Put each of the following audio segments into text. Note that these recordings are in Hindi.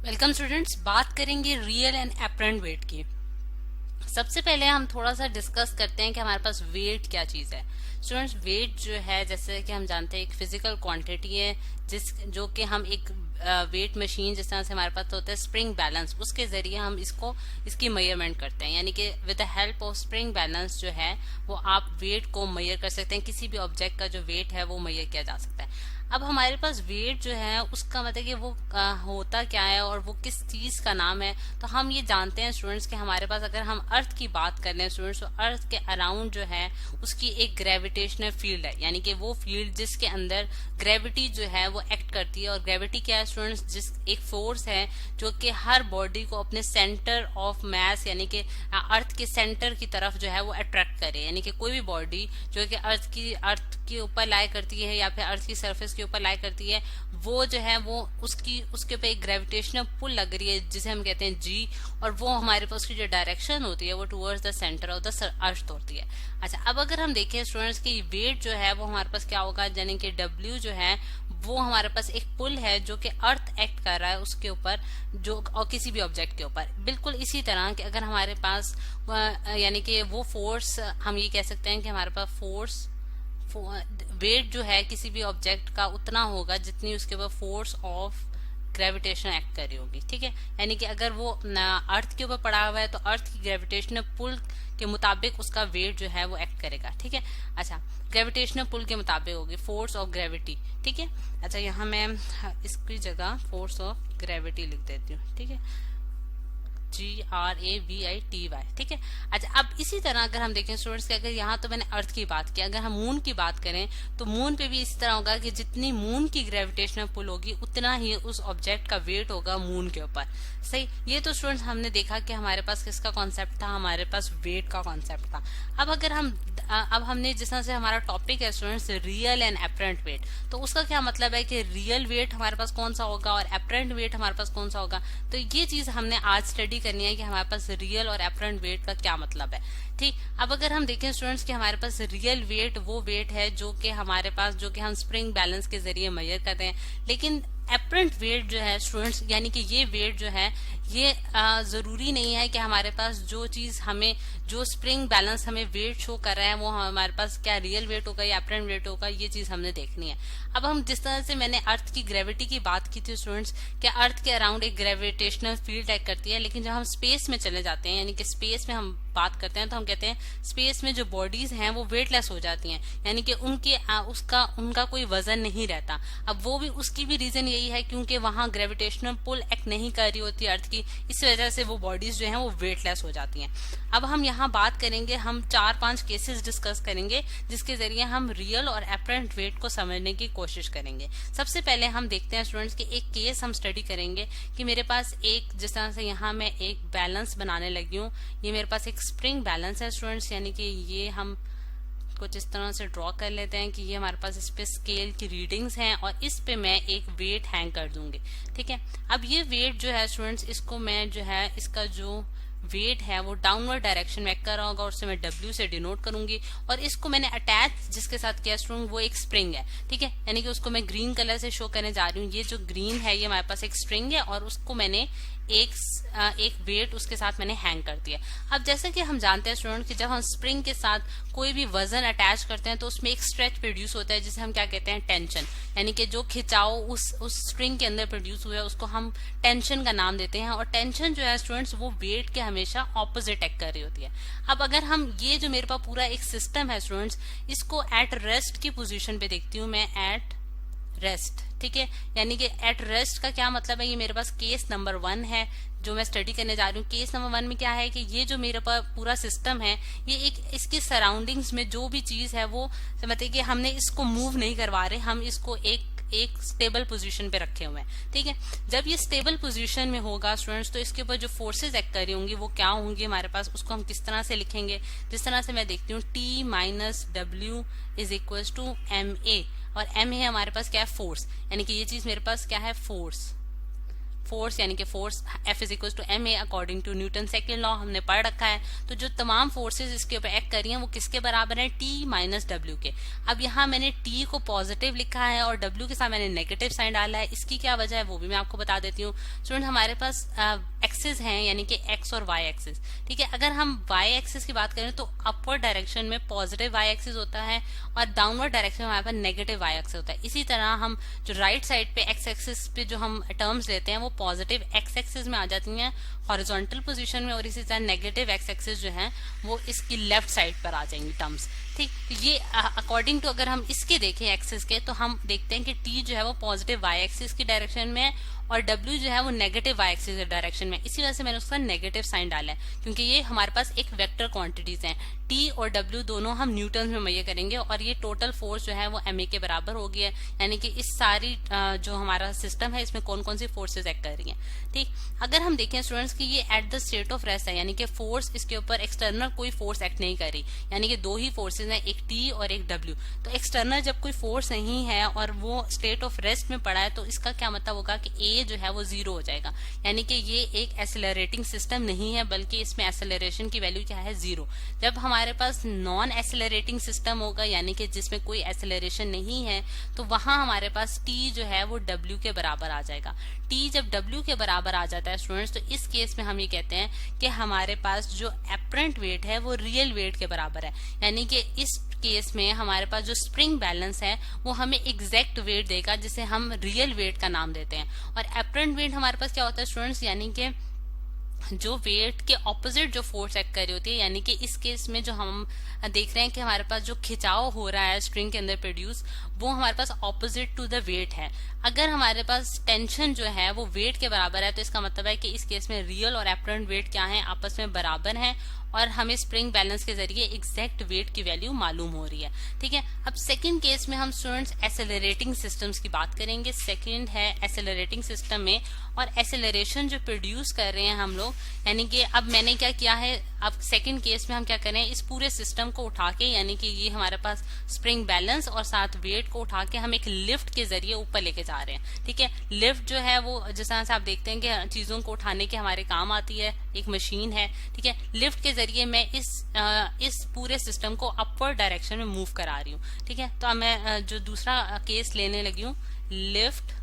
Welcome students. बात करेंगे रियल एंड एपरेंट वेट की। सबसे पहले हम थोड़ा सा डिस्कस करते हैं कि हमारे पास वेट क्या चीज है। स्टूडेंट्स, वेट जो है जैसे कि हम जानते हैं एक फिजिकल क्वांटिटी है जो कि हम एक वेट मशीन जिस तरह से हमारे पास होता है स्प्रिंग बैलेंस, उसके जरिए हम इसकी मेजरमेंट करते हैं। यानी कि with the help of spring balance जो है वो आप वेट को मेजर कर सकते हैं। किसी भी ऑब्जेक्ट का जो वेट है वो मेजर किया जा सकता है। अब हमारे पास वेट जो है उसका मतलब कि वो होता क्या है और वो किस चीज का नाम है। तो हम ये जानते हैं स्टूडेंट्स कि हमारे पास अगर हम अर्थ की बात कर रहे हैं स्टूडेंट्स, तो अर्थ के अराउंड जो है उसकी एक ग्रेविटेशनल फील्ड है। यानी कि वो फील्ड जिसके अंदर ग्रेविटी जो है वो एक्ट करती है। और ग्रेविटी क्या है स्टूडेंट्स? जिस एक फोर्स है जो कि हर बॉडी को अपने सेंटर ऑफ मैस यानी कि अर्थ के सेंटर की तरफ जो है वो अट्रैक्ट करे। यानी कि कोई भी बॉडी जो कि अर्थ के ऊपर लाई करती है या फिर अर्थ की सरफेस के ऊपर लाई करती है, वो जो है वो उसके ऊपर एक ग्रेविटेशनल पुल लग रही है जिसे हम कहते हैं जी। और वो हमारे पास उसकी जो डायरेक्शन होती है वो towards the centre of the earth होती है। अच्छा, अब अगर हम देखें स्टूडेंट्स की वेट जो है वो हमारे पास क्या होगा, यानी कि डब्ल्यू जो है वो हमारे पास एक पुल है जो कि अर्थ एक्ट कर रहा है उसके ऊपर, जो और किसी भी ऑब्जेक्ट के ऊपर। बिल्कुल इसी तरह कि अगर हमारे पास यानी कि वो फोर्स, हम ये कह सकते हैं कि हमारे पास वेट जो है किसी भी ऑब्जेक्ट का उतना होगा जितनी उसके ऊपर फोर्स ऑफ ग्रेविटेशन एक्ट कर रही होगी। ठीक है, यानी कि अगर वो अर्थ के ऊपर पड़ा हुआ है तो अर्थ की ग्रेविटेशनल पुल के मुताबिक उसका वेट जो है वो एक्ट करेगा। ठीक है, अच्छा, ग्रेविटेशनल पुल के मुताबिक होगी फोर्स ऑफ ग्रेविटी। ठीक है, अच्छा, यहाँ मैं इसकी जगह फोर्स ऑफ ग्रेविटी लिख देती हूँ। ठीक है, GRAVITY। ठीक है, अच्छा, अब इसी तरह अगर हम देखें स्टूडेंट्स, अगर यहाँ तो मैंने अर्थ की बात की, अगर हम मून की बात करें तो मून पे भी इसी तरह होगा कि जितनी मून की ग्रेविटेशनल पुल होगी उतना ही उस ऑब्जेक्ट का वेट होगा मून के ऊपर। सही, ये तो स्टूडेंट्स हमने देखा कि हमारे पास किसका कॉन्सेप्ट था, हमारे पास वेट का कॉन्सेप्ट था। अब हमने जिस तरह से हमारा टॉपिक है students real and apparent wait, तो उसका क्या मतलब है कि रियल वेट हमारे पास कौन सा होगा और एपरेंट वेट हमारे पास कौन सा होगा। तो ये चीज हमने आज स्टडी करनी है कि हमारे पास रियल और एपरेंट वेट का क्या मतलब है। ठीक, अब अगर हम देखें स्टूडेंट्स कि हमारे पास रियल वेट वो वेट है जो कि हमारे पास जो कि हम स्प्रिंग बैलेंस के जरिए मेजर करते हैं। लेकिन एपरेंट वेट जो है स्टूडेंट्स, यानी कि ये वेट जो है ये जरूरी नहीं है कि हमारे पास जो चीज हमें जो स्प्रिंग बैलेंस हमें वेट शो कर रहा है वो हमारे पास क्या रियल वेट होगा या एपरेंट वेट होगा, ये चीज हमने देखनी है। अब हम जिस तरह से मैंने अर्थ की ग्रेविटी की बात की थी स्टूडेंट्स, क्या अर्थ के अराउंड एक ग्रेविटेशनल फील्ड एक्ट करती है। लेकिन जब हम स्पेस में चले जाते हैं, यानी कि स्पेस में हम बात करते हैं, तो हम कहते हैं स्पेस में जो बॉडीज हैं वो वेटलेस हो जाती हैं, यानी कि उनका कोई वजन नहीं रहता। अब वो भी उसकी भी रीजन यही है क्योंकि वहां ग्रेविटेशनल पुल एक्ट नहीं कर रही होती अर्थ की, इस वजह से वो बॉडीज जो हैं वो वेटलेस हो जाती हैं। अब हम यहाँ बात करेंगे, हम 4-5 केसेस डिस्कस करेंगे जिसके जरिए हम रियल और एपरेंट वेट को समझने की कोशिश करेंगे। सबसे पहले हम देखते हैं स्टूडेंट्स कि एक केस हम स्टडी करेंगे कि मेरे पास एक, जिस तरह से यहाँ मैं एक बैलेंस बनाने लगी हूँ, ये मेरे पास एक स्प्रिंग बैलेंस है स्टूडेंट्स, यानी कि ये हम कुछ इस तरह से ड्रॉ कर लेते हैं कि ये हमारे पास इस पे स्केल की रीडिंग्स हैं और इस पे मैं एक वेट हैंग कर दूंगी। ठीक है, अब ये वेट जो है स्टूडेंट्स, इसको मैं जो है इसका जो वेट है वो डाउनवर्ड डायरेक्शन में कर रहा होगा और उससे मैं W से डिनोट करूंगी। और इसको मैंने अटैच जिसके साथ किया स्टूडेंट वो एक स्प्रिंग है। ठीक है, यानी कि उसको मैं ग्रीन कलर से शो करने जा रही हूँ। ये जो ग्रीन है ये हमारे पास एक स्प्रिंग है और उसको मैंने एक वेट उसके साथ मैंने हैंग कर दिया। अब जैसे कि हम जानते हैं स्टूडेंट कि जब हम स्प्रिंग के साथ कोई भी वजन अटैच करते हैं तो उसमें एक स्ट्रेच प्रोड्यूस होता है जिसे हम क्या कहते हैं, टेंशन। यानी कि जो खिंचाव उस स्प्रिंग के अंदर प्रोड्यूस हुआ है उसको हम टेंशन का नाम देते हैं। और टेंशन जो है स्टूडेंट्स वो वेट के हमेशा ऑपोजिट एक्ट कर रही होती है। अब अगर हम ये जो मेरे पास पूरा एक सिस्टम है स्टूडेंट्स, इसको एट रेस्ट की पोजीशन पे देखती हूँ मैं, एट रेस्ट। ठीक है, यानी कि एट रेस्ट का क्या मतलब है, ये मेरे पास केस नंबर 1 है जो मैं स्टडी करने जा रही हूँ। केस नंबर 1 में क्या है कि ये जो मेरे पास पूरा सिस्टम है ये एक इसकी सराउंडिंग्स में जो भी चीज है वो मतलब कि हमने इसको मूव नहीं करवा रहे, हम इसको एक स्टेबल पोजीशन पे रखे हुए हैं। ठीक है, जब ये स्टेबल पोजीशन में होगा स्टूडेंट्स तो इसके ऊपर जो फोर्सेज एक्ट कर रही होंगी वो क्या होंगी हमारे पास, उसको हम किस तरह से लिखेंगे। जिस तरह से मैं देखती हूँ T minus W is equal to MA, और M है हमारे पास क्या है, फोर्स। यानी कि ये चीज मेरे पास क्या है, फोर्स फोर्स यानी कि force F is equal to ma according to Newton second law हमने पढ़ रखा है। तो जो तमाम फोर्सेज इसके ऊपर एक्ट कर रही हैं वो किसके बराबर है, T माइनस W के। अब यहाँ मैंने T को पॉजिटिव लिखा है और W के साथ मैंने नेगेटिव साइन डाला है। इसकी क्या वजह है वो भी मैं आपको बता देती हूँ। स्टूडेंट हमारे पास एक्सिस हैं यानी कि x और y एक्सिस, ठीक है। अगर हम y एक्सिस की बात करें तो अपवर्ड डायरेक्शन में पॉजिटिव y एक्सिस होता है और डाउनवर्ड डायरेक्शन में हमारे पास नेगेटिव y एक्सिस होता है। इसी तरह हम जो राइट साइड पे x एक्सिस पे जो हम टर्म्स लेते हैं वो पॉजिटिव x एक्सिस में आ जाती हैं हॉरिजॉन्टल पोजीशन में, और इसी तरह नेगेटिव x एक्सिस जो है वो इसकी लेफ्ट साइड पर आ जाएंगी टर्म्स, ठीक। तो ये अकॉर्डिंग टू अगर हम इसके देखें एक्सिस के तो हम देखते हैं कि t जो है वो पॉजिटिव y एक्सिस की डायरेक्शन में है और W जो है वो नेगेटिव y एक्सिस के डायरेक्शन में। इसी वजह से मैंने उसका नेगेटिव साइन डाला है क्योंकि ये हमारे पास एक वेक्टर क्वांटिटीज हैं। T और W दोनों हम न्यूटन में मेजर करेंगे और ये टोटल फोर्स जो है वो ma के बराबर होगी है, यानी कि इस सारी जो हमारा सिस्टम है इसमें कौन कौन सी फोर्सेज एक्ट कर रही हैं, ठीक। अगर हम देखें स्टूडेंट्स कि ये at the state of rest है, यानी कि फोर्स इसके ऊपर एक्सटर्नल कोई फोर्स एक्ट नहीं कर रही, यानी कि दो ही फोर्सेज हैं, एक T और एक W। तो एक्सटर्नल जब कोई फोर्स नहीं है और वो स्टेट ऑफ रेस्ट में पड़ा है तो इसका क्या मतलब होगा कि A जो है वो 0 हो जाएगा, यानी कि ये एक एक्सेलरेटिंग सिस्टम नहीं है बल्कि इसमें एक्सेलरेशन की वैल्यू क्या है, 0। जब हमारे पास नॉन एक्सेलरेटिंग सिस्टम होगा यानी कि जिसमें कोई एक्सेलरेशन नहीं है तो वहां हमारे पास T जो है वो W के बराबर आ जाएगा। T जब W के बराबर आ जाता है स्टूडेंट्स तो इस केस में हम ये कहते हैं कि हमारे पास जो एपरेंट वेट है वो रियल वेट के बराबर है, यानी कि इस केस में हमारे पास जो स्प्रिंग बैलेंस है वो हमें एग्जैक्ट वेट देगा जिसे हम रियल वेट का नाम देते हैं। और एपरेंट वेट हमारे पास क्या होता है स्टूडेंट्स, यानी कि जो वेट के ऑपोजिट जो फोर्स एक्ट कर रही होती है, यानी कि इस केस में जो हम देख रहे हैं कि हमारे पास जो खिंचाव हो रहा है स्ट्रिंग के अंदर प्रोड्यूस वो हमारे पास ऑपोजिट टू द वेट है। अगर हमारे पास टेंशन जो है वो वेट के बराबर है तो इसका मतलब है कि इस केस में रियल और एपरेंट वेट क्या है, आपस में बराबर है और हमें स्प्रिंग बैलेंस के जरिए एग्जैक्ट वेट की वैल्यू मालूम हो रही है, ठीक है। अब सेकंड केस में हम स्टूडेंट्स एक्सेलरेटिंग सिस्टम्स की बात करेंगे। सेकंड है एक्सेलरेटिंग सिस्टम में, और एक्सेलरेशन जो प्रोड्यूस कर रहे हैं हम लोग, यानी कि अब मैंने क्या किया है, अब सेकंड केस में हम क्या करें, इस पूरे सिस्टम को उठा के, यानी कि ये हमारे पास स्प्रिंग बैलेंस और साथ वेट को उठा के हम एक लिफ्ट के जरिए ऊपर लेके जा रहे हैं, ठीक है। लिफ्ट जो है वो जिस तरह से आप देखते हैं कि चीजों को उठाने के हमारे काम आती है, एक मशीन है, ठीक है। लिफ्ट के जरिए मैं इस पूरे सिस्टम को अपवर्ड डायरेक्शन में मूव करा रही हूँ, ठीक है। तो अब मैं जो दूसरा केस लेने लगी हूँ, लिफ्ट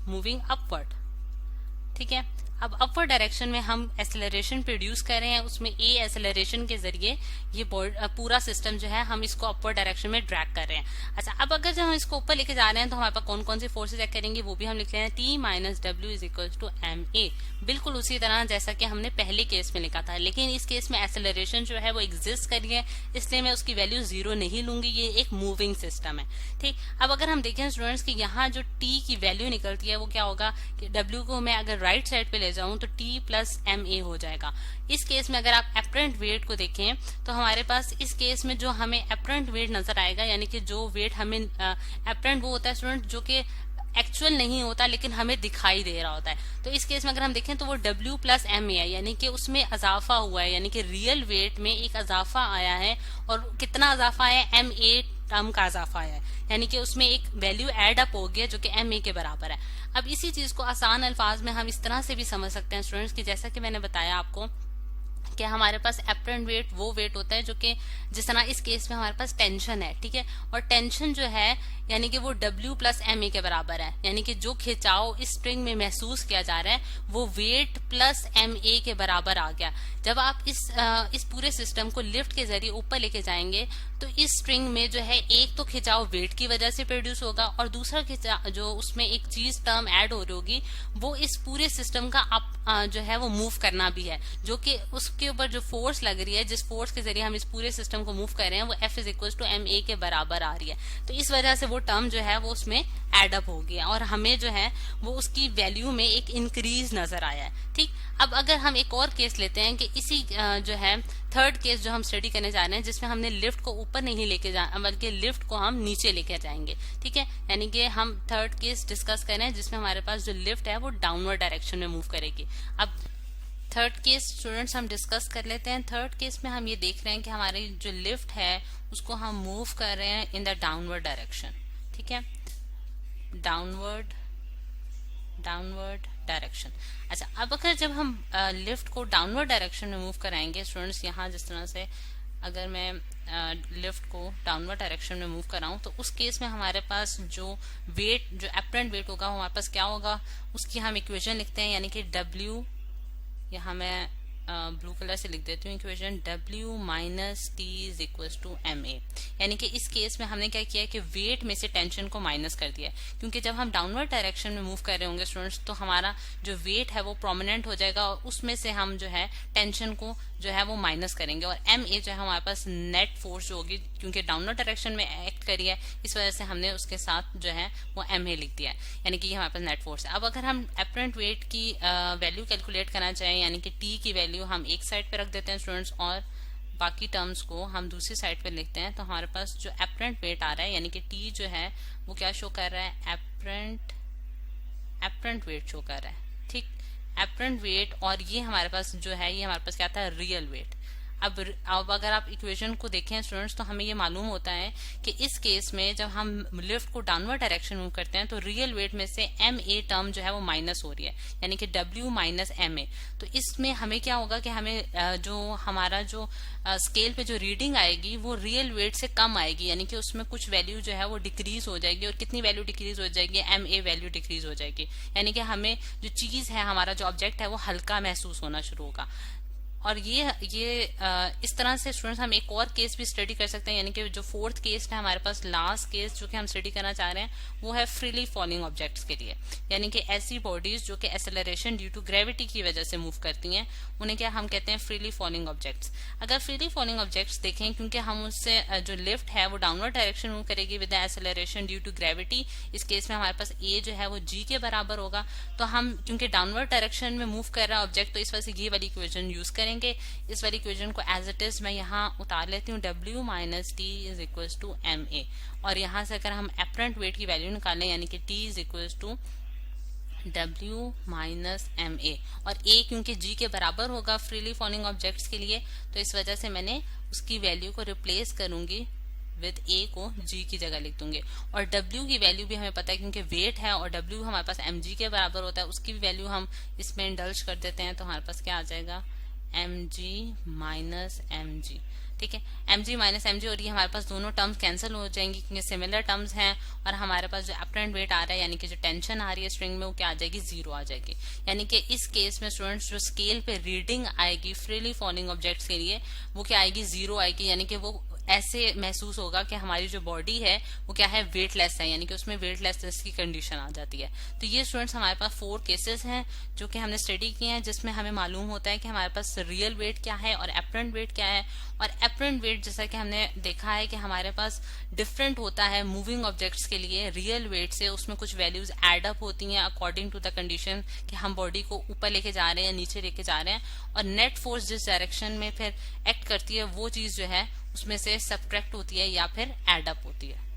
मूविंग अपवर्ड, ठीक है। अब अपवर्ड डायरेक्शन में हम एक्सेलरेशन प्रोड्यूस कर रहे हैं, उसमें ए एक्सेलरेशन के जरिए ये पूरा सिस्टम जो है हम इसको अपवर्ड डायरेक्शन में ड्रैग कर रहे हैं। अच्छा, अब अगर जब हम इसको ऊपर लेके जा रहे हैं तो हमारे पास कौन कौन सी फोर्सेज एक्ट करेंगे वो भी हम लिख रहे हैं, T minus W is equal to ma, बिल्कुल उसी तरह जैसा कि हमने पहले केस में लिखा था। लेकिन इस केस में एक्सेलरेशन जो है वो एग्जिस्ट कर रही है, इसलिए मैं उसकी वैल्यू 0 नहीं लूंगी, ये एक मूविंग सिस्टम है, ठीक। अब अगर हम देखें स्टूडेंट्स की यहाँ जो T की वैल्यू निकलती है वो क्या होगा कि W को मैं अगर राइट साइड पे ले जाऊं तो T प्लस ma हो जाएगा। इस केस में अगर आप एपरेंट वेट को देखें तो हमारे पास इस केस में जो हमें एपरेंट वेट नजर आएगा, यानी कि जो वेट हमें एपरेंट वो होता है स्टूडेंट जो कि एक्चुअल नहीं होता लेकिन हमें दिखाई दे रहा होता है। तो इस केस में अगर हम देखें तो वो W प्लस ma है, यानी कि उसमें इजाफा हुआ है, यानी कि रियल वेट में एक इजाफा आया है। और कितना इजाफा आया है, ma टर्म का इजाफा आया है, यानी कि उसमें एक वैल्यू एड अप हो गया जो कि ma के बराबर है। अब इसी चीज को आसान अल्फाज में हम इस तरह से भी समझ सकते हैं स्टूडेंट्स की, जैसा कि मैंने बताया आपको कि हमारे पास एपरेंट वेट वो वेट होता है जो कि जिस तरह इस केस में हमारे पास टेंशन है, ठीक है। और टेंशन जो है यानी कि वो W प्लस ma के बराबर है, यानी कि जो खिंचाव इस स्प्रिंग में महसूस किया जा रहा है वो वेट प्लस ma के बराबर आ गया। जब आप इस पूरे सिस्टम को लिफ्ट के जरिए ऊपर लेके जाएंगे तो इस स्ट्रिंग में जो है एक तो खिंचाव वेट की वजह से प्रोड्यूस होगा और दूसरा खिंचाव जो उसमें एक चीज टर्म ऐड हो रही होगी वो इस पूरे सिस्टम का जो है वो मूव करना भी है, जो कि उसके ऊपर जो फोर्स लग रही है, जिस फोर्स के जरिए हम इस पूरे सिस्टम को मूव कर रहे हैं वो F is equal to ma के बराबर आ रही है। तो इस वजह से वो टर्म जो है वो उसमें एड अप हो गया और हमें जो है वो उसकी वैल्यू में एक इंक्रीज नजर आया है, ठीक। अब अगर हम एक और केस लेते हैं कि इसी जो है थर्ड केस जो हम स्टडी करने जा रहे हैं जिसमें हमने लिफ्ट को ऊपर नहीं लेके जा बल्कि लिफ्ट को हम नीचे लेके जाएंगे, ठीक है। यानी कि हम थर्ड केस डिस्कस कर रहे हैं जिसमें हमारे पास जो लिफ्ट है वो डाउनवर्ड डायरेक्शन में मूव करेगी। अब थर्ड केस स्टूडेंट्स हम डिस्कस कर लेते हैं। थर्ड केस में हम ये देख रहे हैं कि हमारी जो लिफ्ट है उसको हम मूव कर रहे हैं इन द डाउनवर्ड डायरेक्शन, ठीक है, डाउनवर्ड डाउनवर्ड डायरेक्शन। अच्छा, अब अगर जब हम लिफ्ट को डाउनवर्ड डायरेक्शन में मूव कराएंगे स्टूडेंट्स, यहाँ जिस तरह से अगर मैं लिफ्ट को डाउनवर्ड डायरेक्शन में मूव कराऊं तो उस केस में हमारे पास जो वेट, जो एपरेंट वेट होगा हमारे पास क्या होगा, उसकी हम इक्वेशन लिखते हैं, यानी कि W, यहाँ मैं ब्लू कलर से लिख देती हूँ equation, W minus T is equal to M A. यानी कि इस केस में हमने क्या किया है कि वेट में से टेंशन को माइनस कर दिया है, क्योंकि जब हम डाउनवर्ड डायरेक्शन में मूव कर रहे होंगे स्टूडेंट्स तो हमारा जो वेट है वो प्रोमिनेंट हो जाएगा और उसमें से हम जो है टेंशन को जो है वो माइनस करेंगे, और एम ए जो है हमारे पास नेट फोर्स जो होगी, क्योंकि डाउनवर्ड डायरेक्शन में एक्ट करी है इस वजह से हमने उसके साथ जो है वो एम ए लिख दिया है, यानी कि ये हमारे पास नेट फोर्स है। अब अगर हम एपरेंट वेट की वैल्यू कैलकुलेट करना चाहें, यानी कि टी की वैल्यू हम एक साइड पे रख देते हैं स्टूडेंट्स और बाकी टर्म्स को हम दूसरी साइड पे लिखते हैं, तो हमारे पास जो एपरेंट वेट आ रहा है यानी कि टी जो है वो क्या शो कर रहा है, एपरेंट वेट शो कर रहा है। ठीक, एपरेंट वेट, और ये हमारे पास जो है ये हमारे पास क्या था, रियल वेट। अब अगर आप इक्वेशन को देखें स्टूडेंट्स तो हमें ये मालूम होता है कि इस केस में जब हम लिफ्ट को डाउनवर्ड डायरेक्शन मूव करते हैं तो रियल वेट में से एम ए टर्म जो है वो माइनस हो रही है, यानी कि W माइनस एम ए। तो इसमें हमें क्या होगा कि हमें जो हमारा जो स्केल पे जो रीडिंग आएगी वो रियल वेट से कम आएगी, यानी कि उसमें कुछ वैल्यू जो है वो डिक्रीज हो जाएगी। और कितनी वैल्यू डिक्रीज हो जाएगी, एम ए वैल्यू डिक्रीज हो जाएगी, यानी कि हमें जो चीज है, हमारा जो ऑब्जेक्ट है वो हल्का महसूस होना शुरू होगा। और ये इस तरह से स्टूडेंट्स हम एक और केस भी स्टडी कर सकते हैं, यानी कि जो फोर्थ केस है हमारे पास, लास्ट केस जो कि हम स्टडी करना चाह रहे हैं वो है फ्रीली फॉलिंग ऑब्जेक्ट्स के लिए, यानी कि ऐसी बॉडीज जो कि एक्सेलरेशन ड्यू टू ग्रेविटी की वजह से मूव करती हैं, उन्हें क्या हम कहते हैं, फ्रीली फॉलिंग ऑब्जेक्ट्स। अगर फ्रीली फॉलिंग ऑब्जेक्ट्स देखें, क्योंकि हम उससे जो लिफ्ट है वो डाउनवर्ड डायरेक्शन मूव करेगी with acceleration due to gravity, इस केस में हमारे पास ए जो है वो जी के बराबर होगा। तो हम क्योंकि डाउनवर्ड डायरेक्शन में मूव कर रहा है ऑब्जेक्ट, तो इस वजह से ये वाली इक्वेशन यूज करें। इस वाली इक्वेशन को एज इट इज मैं यहाँ उतार लेती हूँ, W minus T is equal to M A. और यहाँ से अगर हम एपरेंट वेट की वैल्यू निकालें, यानी कि T is equal to W minus M A, और A क्योंकि G के बराबर होगा फ्रीली फॉलिंग ऑब्जेक्ट्स के लिए, तो इस वजह से मैंने उसकी वैल्यू को रिप्लेस करूंगी विद A को G की जगह लिख दूंगी। और W की वैल्यू भी हमें पता है क्योंकि वेट है और W हमारे पास mg के बराबर होता है, उसकी भी वैल्यू हम इसमें इंडल्ज कर देते हैं, तो हमारे पास क्या आ जाएगा, mg माइनस mg। ठीक है, mg माइनस mg, और ये हमारे पास दोनों टर्म्स कैंसिल हो जाएंगी क्योंकि सिमिलर टर्म्स हैं, और हमारे पास जो एपरेंट वेट आ रहा है यानी कि जो टेंशन आ रही है स्ट्रिंग में वो क्या आ जाएगी, 0 आ जाएगी। यानी कि इस केस में स्टूडेंट्स जो स्केल पे रीडिंग आएगी फ्रीली फॉलिंग ऑब्जेक्ट्स के लिए वो क्या आएगी, 0 आएगी, यानी कि वो ऐसे महसूस होगा कि हमारी जो बॉडी है वो क्या है, वेटलेस है, यानी कि उसमें वेटलेसनेस की कंडीशन आ जाती है। तो ये स्टूडेंट्स हमारे पास 4 केसेस हैं जो कि हमने स्टडी किए हैं, जिसमें हमें मालूम होता है कि हमारे पास रियल वेट क्या है और एपरेंट वेट क्या है। और एपरेंट वेट जैसा कि हमने देखा है कि हमारे पास डिफरेंट होता है मूविंग ऑब्जेक्ट्स के लिए रियल वेट से, उसमें कुछ वैल्यूज एड अप होती हैं अकॉर्डिंग टू द कंडीशन कि हम बॉडी को ऊपर लेके जा रहे हैं या नीचे लेके जा रहे हैं, और नेट फोर्स जिस डायरेक्शन में फिर एक्ट करती है वो चीज जो है उसमें से सब्ट्रैक्ट होती है या फिर एड अप होती है।